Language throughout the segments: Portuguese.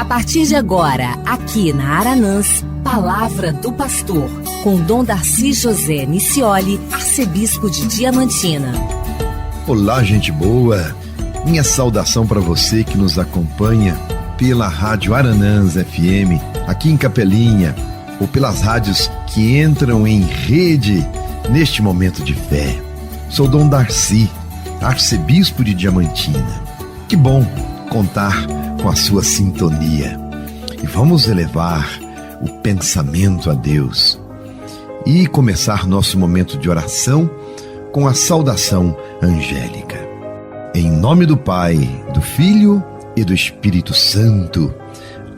A partir de agora, aqui na Aranãs, Palavra do Pastor, com Dom Darcy José Nicioli, arcebispo de Diamantina. Olá, gente boa! Minha saudação para você que nos acompanha pela Rádio Aranãs FM, aqui em Capelinha, ou pelas rádios que entram em rede neste momento de fé. Sou Dom Darcy, arcebispo de Diamantina. Que bom contar com a sua sintonia. E vamos elevar o pensamento a Deus e começar nosso momento de oração com a saudação angélica. Em nome do Pai, do Filho e do Espírito Santo.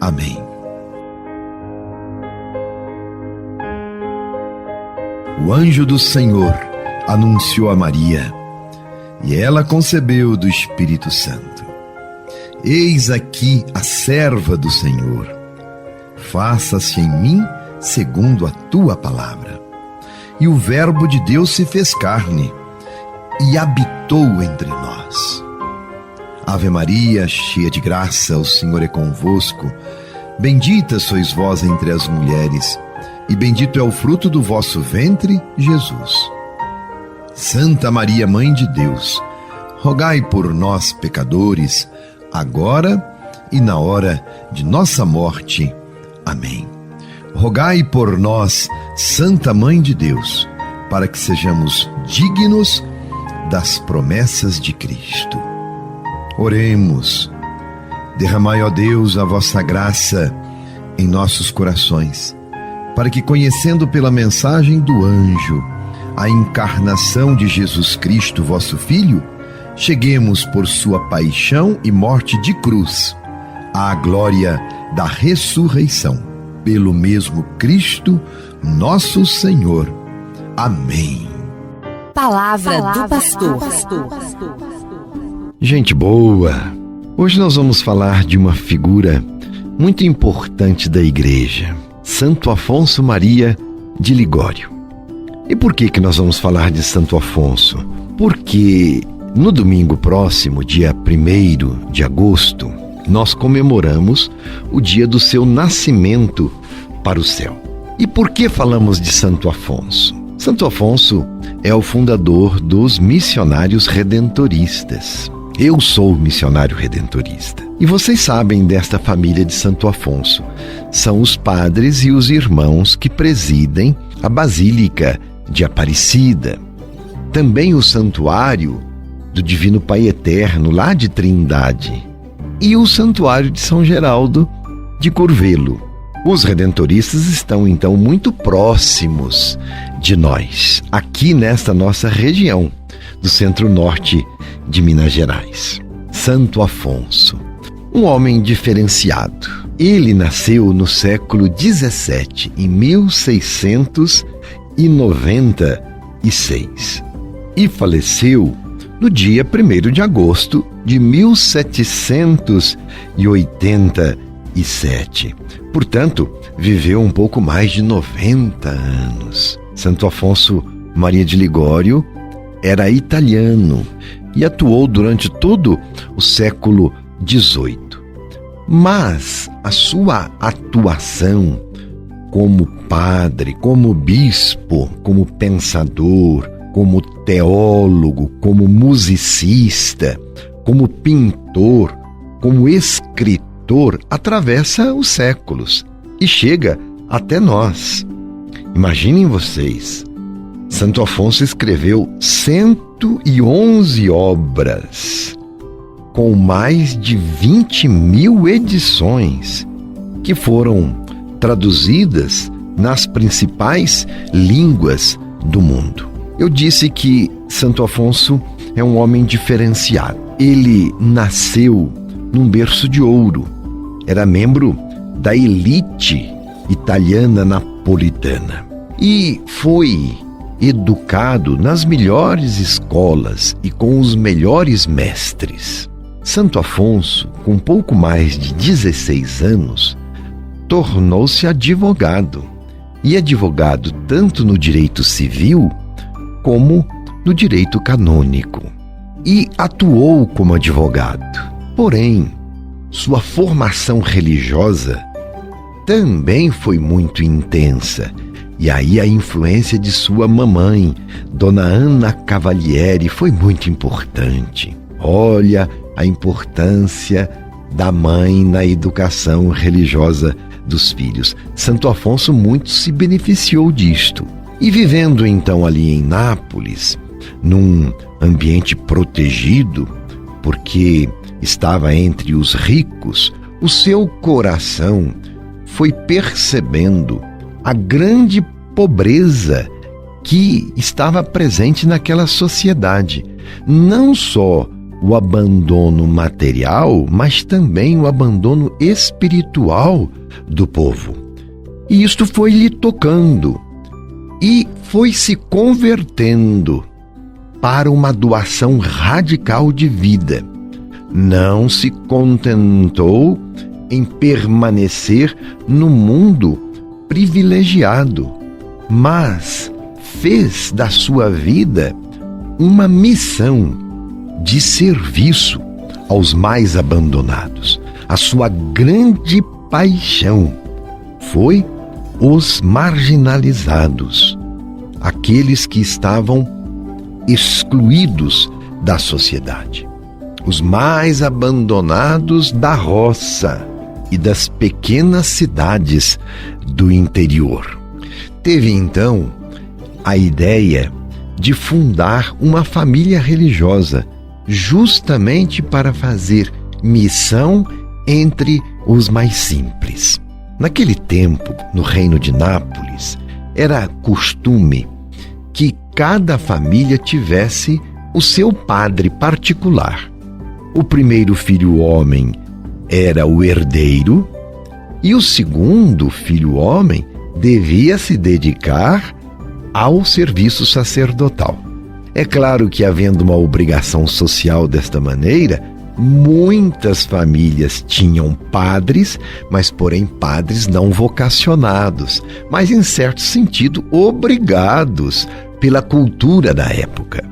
Amém. O anjo do Senhor anunciou a Maria, e ela concebeu do Espírito Santo. Eis aqui a serva do Senhor. Faça-se em mim segundo a tua palavra. E o Verbo de Deus se fez carne e habitou entre nós. Ave Maria, cheia de graça, o Senhor é convosco. Bendita sois vós entre as mulheres, e bendito é o fruto do vosso ventre, Jesus. Santa Maria, Mãe de Deus, rogai por nós, pecadores, agora e na hora de nossa morte. Amém. Rogai por nós, Santa Mãe de Deus, para que sejamos dignos das promessas de Cristo. Oremos. Derramai, ó Deus, a vossa graça em nossos corações, para que, conhecendo pela mensagem do anjo a encarnação de Jesus Cristo, vosso Filho, cheguemos por sua paixão e morte de cruz à glória da ressurreição, pelo mesmo Cristo, nosso Senhor. Amém. Palavra do Pastor. Gente boa, hoje nós vamos falar de uma figura muito importante da igreja, Santo Afonso Maria de Ligório. E por que nós vamos falar de Santo Afonso? Porque no domingo próximo, dia 1º de agosto, nós comemoramos o dia do seu nascimento para o céu. E por que falamos de Santo Afonso? Santo Afonso é o fundador dos missionários redentoristas. Eu sou missionário redentorista. E vocês sabem desta família de Santo Afonso. São os padres e os irmãos que presidem a Basílica de Aparecida. Também o santuário do Divino Pai Eterno, lá de Trindade, e o Santuário de São Geraldo de Curvelo. Os redentoristas estão, então, muito próximos de nós, aqui nesta nossa região do centro-norte de Minas Gerais. Santo Afonso, um homem diferenciado. Ele nasceu no século XVII, em 1696, e faleceu no dia 1º de agosto de 1787. Portanto, viveu um pouco mais de 90 anos. Santo Afonso Maria de Ligório era italiano e atuou durante todo o século XVIII. Mas a sua atuação como padre, como bispo, como pensador, como teólogo, como musicista, como pintor, como escritor, atravessa os séculos e chega até nós. Imaginem vocês, Santo Afonso escreveu 111 obras, com mais de 20.000 edições, que foram traduzidas nas principais línguas do mundo. Eu disse que Santo Afonso é um homem diferenciado. Ele nasceu num berço de ouro. Era membro da elite italiana napolitana. E foi educado nas melhores escolas e com os melhores mestres. Santo Afonso, com pouco mais de 16 anos, tornou-se advogado. E advogado tanto no direito civil como no direito canônico. E atuou como advogado. Porém, sua formação religiosa também foi muito intensa. E aí a influência de sua mamãe, Dona Ana Cavalieri, foi muito importante. Olha a importância da mãe na educação religiosa dos filhos. Santo Afonso muito se beneficiou disto. E vivendo então ali em Nápoles, num ambiente protegido, porque estava entre os ricos, o seu coração foi percebendo a grande pobreza que estava presente naquela sociedade. Não só o abandono material, mas também o abandono espiritual do povo. E isto foi lhe tocando e foi se convertendo para uma doação radical de vida. Não se contentou em permanecer no mundo privilegiado, mas fez da sua vida uma missão de serviço aos mais abandonados. A sua grande paixão foi os marginalizados, aqueles que estavam excluídos da sociedade, os mais abandonados da roça e das pequenas cidades do interior. Teve então a ideia de fundar uma família religiosa, justamente para fazer missão entre os mais simples. Naquele tempo, no reino de Nápoles, era costume que cada família tivesse o seu padre particular. O primeiro filho homem era o herdeiro e o segundo filho homem devia se dedicar ao serviço sacerdotal. É claro que, havendo uma obrigação social desta maneira, muitas famílias tinham padres, mas porém padres não vocacionados, mas em certo sentido obrigados pela cultura da época.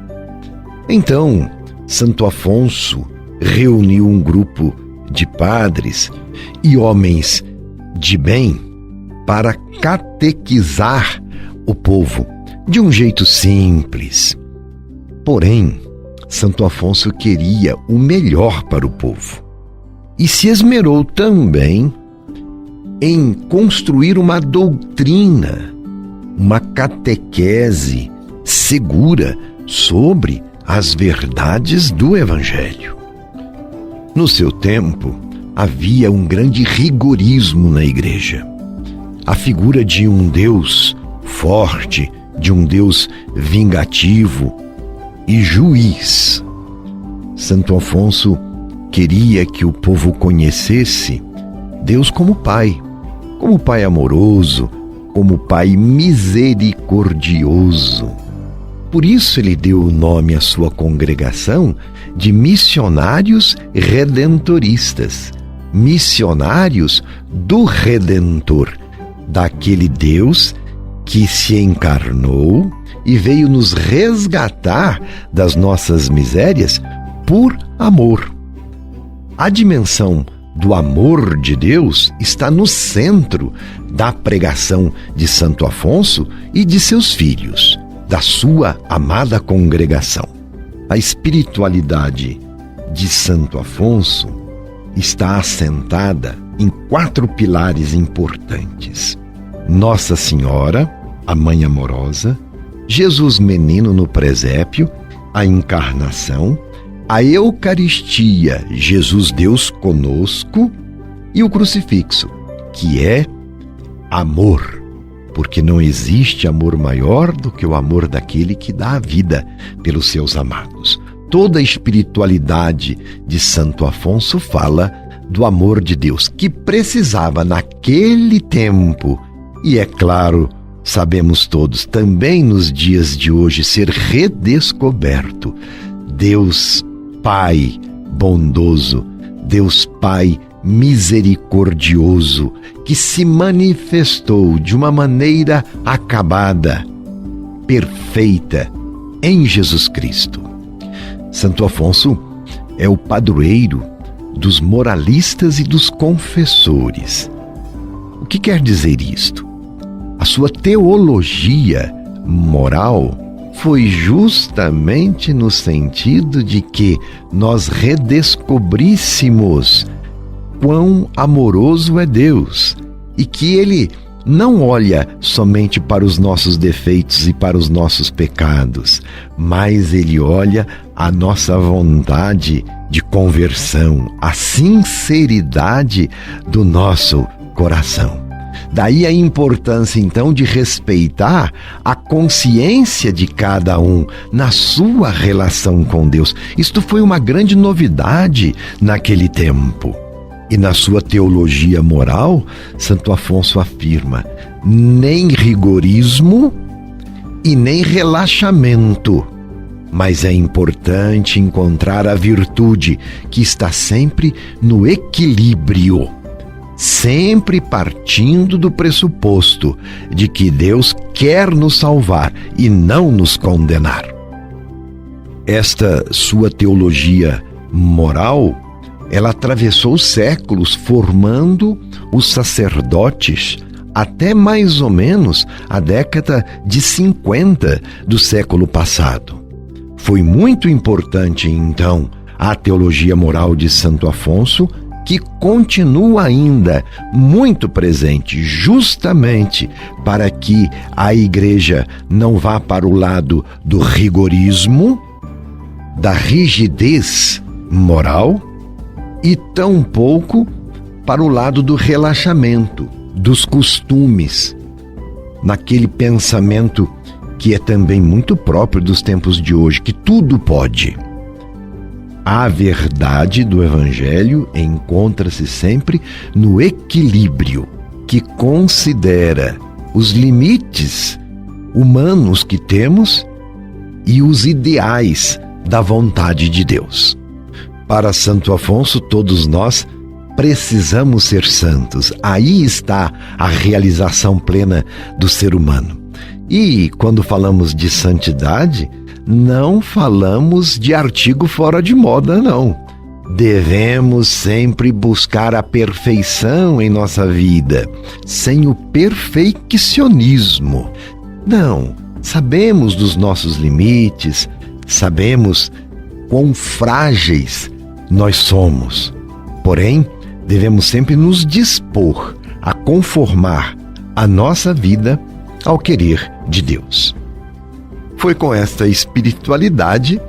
Então, Santo Afonso reuniu um grupo de padres e homens de bem para catequizar o povo de um jeito simples. Porém, Santo Afonso queria o melhor para o povo e se esmerou também em construir uma doutrina, uma catequese segura sobre as verdades do Evangelho. No seu tempo, havia um grande rigorismo na igreja. A figura de um Deus forte, de um Deus vingativo e juiz. Santo Afonso queria que o povo conhecesse Deus como Pai amoroso, como Pai misericordioso. Por isso ele deu o nome à sua congregação de missionários redentoristas, missionários do Redentor, daquele Deus que se encarnou e veio nos resgatar das nossas misérias por amor. A dimensão do amor de Deus está no centro da pregação de Santo Afonso e de seus filhos, da sua amada congregação. A espiritualidade de Santo Afonso está assentada em 4 pilares importantes: Nossa Senhora, a Mãe Amorosa, Jesus Menino no presépio, a Encarnação, a Eucaristia, Jesus Deus conosco, e o crucifixo, que é amor, porque não existe amor maior do que o amor daquele que dá a vida pelos seus amados. Toda a espiritualidade de Santo Afonso fala do amor de Deus, que precisava naquele tempo, e é claro, sabemos todos, também nos dias de hoje, ser redescoberto. Deus Pai bondoso, Deus Pai misericordioso, que se manifestou de uma maneira acabada, perfeita, em Jesus Cristo. Santo Afonso é o padroeiro dos moralistas e dos confessores. O que quer dizer isto? A sua teologia moral foi justamente no sentido de que nós redescobríssemos quão amoroso é Deus e que Ele não olha somente para os nossos defeitos e para os nossos pecados, mas Ele olha a nossa vontade de conversão, a sinceridade do nosso coração. Daí a importância, então, de respeitar a consciência de cada um na sua relação com Deus. Isto foi uma grande novidade naquele tempo. E na sua teologia moral, Santo Afonso afirma: nem rigorismo e nem relaxamento, mas é importante encontrar a virtude que está sempre no equilíbrio, sempre partindo do pressuposto de que Deus quer nos salvar e não nos condenar. Esta sua teologia moral, ela atravessou séculos formando os sacerdotes até mais ou menos a década de 50 do século passado. Foi muito importante, então, a teologia moral de Santo Afonso, que continua ainda muito presente, justamente para que a Igreja não vá para o lado do rigorismo, da rigidez moral, e tampouco para o lado do relaxamento, dos costumes, naquele pensamento que é também muito próprio dos tempos de hoje, que tudo pode. A verdade do Evangelho encontra-se sempre no equilíbrio, que considera os limites humanos que temos e os ideais da vontade de Deus. Para Santo Afonso, todos nós precisamos ser santos. Aí está a realização plena do ser humano. E quando falamos de santidade, não falamos de artigo fora de moda, não. Devemos sempre buscar a perfeição em nossa vida, sem o perfeccionismo. Não, sabemos dos nossos limites, sabemos quão frágeis nós somos. Porém, devemos sempre nos dispor a conformar a nossa vida ao querer de Deus. Foi com esta espiritualidade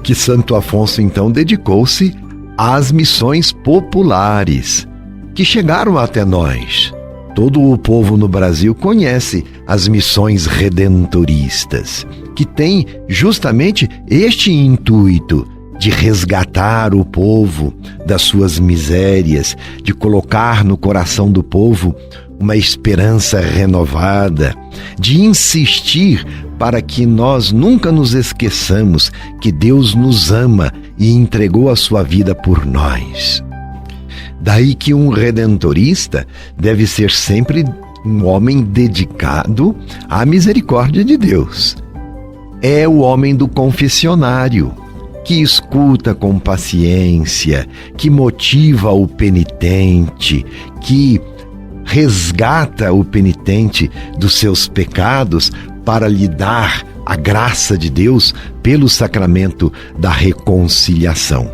que Santo Afonso, então, dedicou-se às missões populares, que chegaram até nós. Todo o povo no Brasil conhece as missões redentoristas, que têm justamente este intuito de resgatar o povo das suas misérias, de colocar no coração do povo uma esperança renovada, de insistir para que nós nunca nos esqueçamos que Deus nos ama e entregou a sua vida por nós. Daí que um redentorista deve ser sempre um homem dedicado à misericórdia de Deus. É o homem do confessionário, que escuta com paciência, que motiva o penitente, que resgata o penitente dos seus pecados para lhe dar a graça de Deus pelo sacramento da reconciliação.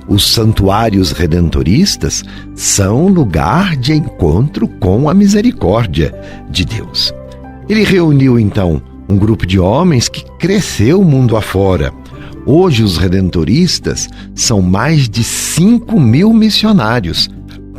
Os santuários redentoristas são lugar de encontro com a misericórdia de Deus. Ele reuniu, então, um grupo de homens que cresceu mundo afora. Hoje, os redentoristas são mais de 5.000 missionários,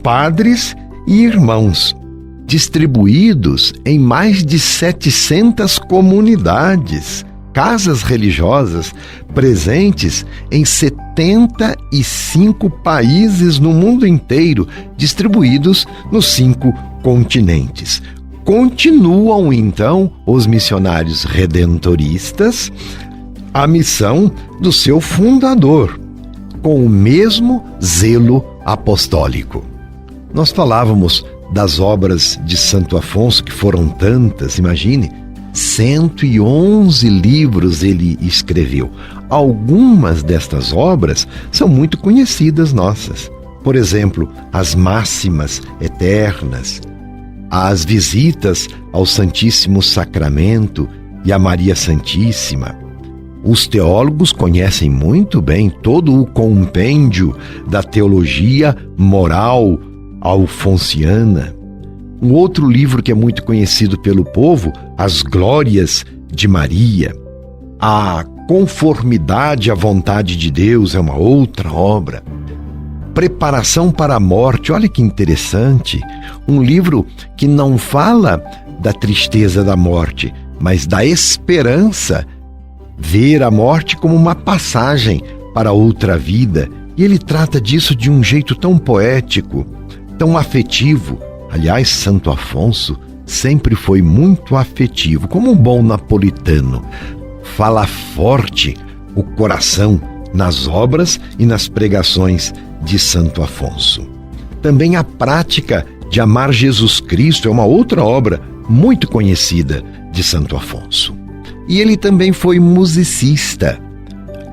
padres e irmãos, distribuídos em mais de 700 comunidades, casas religiosas presentes em 75 países no mundo inteiro, distribuídos nos 5 continentes. Continuam, então, os missionários redentoristas a missão do seu fundador, com o mesmo zelo apostólico. Nós falávamos das obras de Santo Afonso, que foram tantas, imagine, 111 livros ele escreveu. Algumas destas obras são muito conhecidas nossas. Por exemplo, as máximas eternas, as visitas ao Santíssimo Sacramento e à Maria Santíssima. Os teólogos conhecem muito bem todo o compêndio da teologia moral alfonsiana. Um outro livro que é muito conhecido pelo povo, As Glórias de Maria. A Conformidade à Vontade de Deus é uma outra obra. Preparação para a Morte, olha que interessante. Um livro que não fala da tristeza da morte, mas da esperança. Ver a morte como uma passagem para outra vida. E ele trata disso de um jeito tão poético, tão afetivo. Aliás, Santo Afonso sempre foi muito afetivo, como um bom napolitano. Fala forte o coração nas obras e nas pregações de Santo Afonso. Também a prática de amar Jesus Cristo é uma outra obra muito conhecida de Santo Afonso. E ele também foi musicista.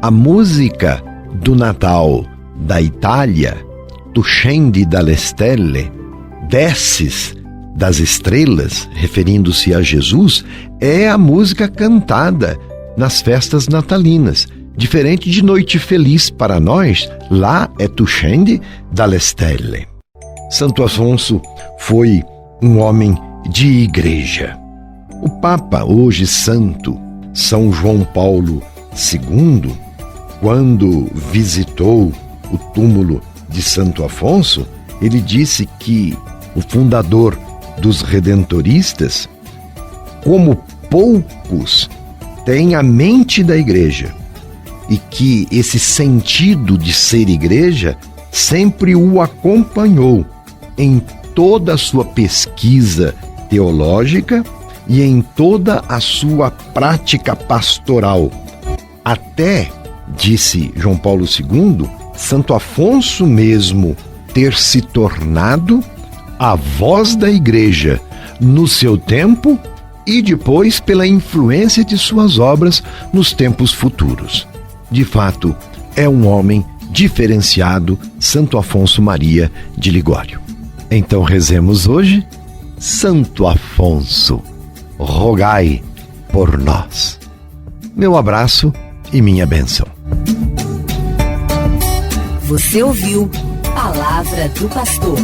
A música do Natal da Itália, Tu scendi dalle stelle, Desces das estrelas, referindo-se a Jesus, é a música cantada nas festas natalinas. Diferente de Noite Feliz para nós, lá é Tu scendi dalle stelle. Santo Afonso foi um homem de igreja. O Papa, hoje santo, São João Paulo II, quando visitou o túmulo de Santo Afonso, ele disse que o fundador dos redentoristas, como poucos, tem a mente da igreja, e que esse sentido de ser igreja sempre o acompanhou em toda a sua pesquisa teológica e em toda a sua prática pastoral. Até, disse João Paulo II, Santo Afonso mesmo ter se tornado a voz da igreja no seu tempo e depois pela influência de suas obras nos tempos futuros. De fato, é um homem diferenciado, Santo Afonso Maria de Ligório. Então rezemos hoje: Santo Afonso, rogai por nós. Meu abraço e minha bênção. Você ouviu Palavra do Pastor.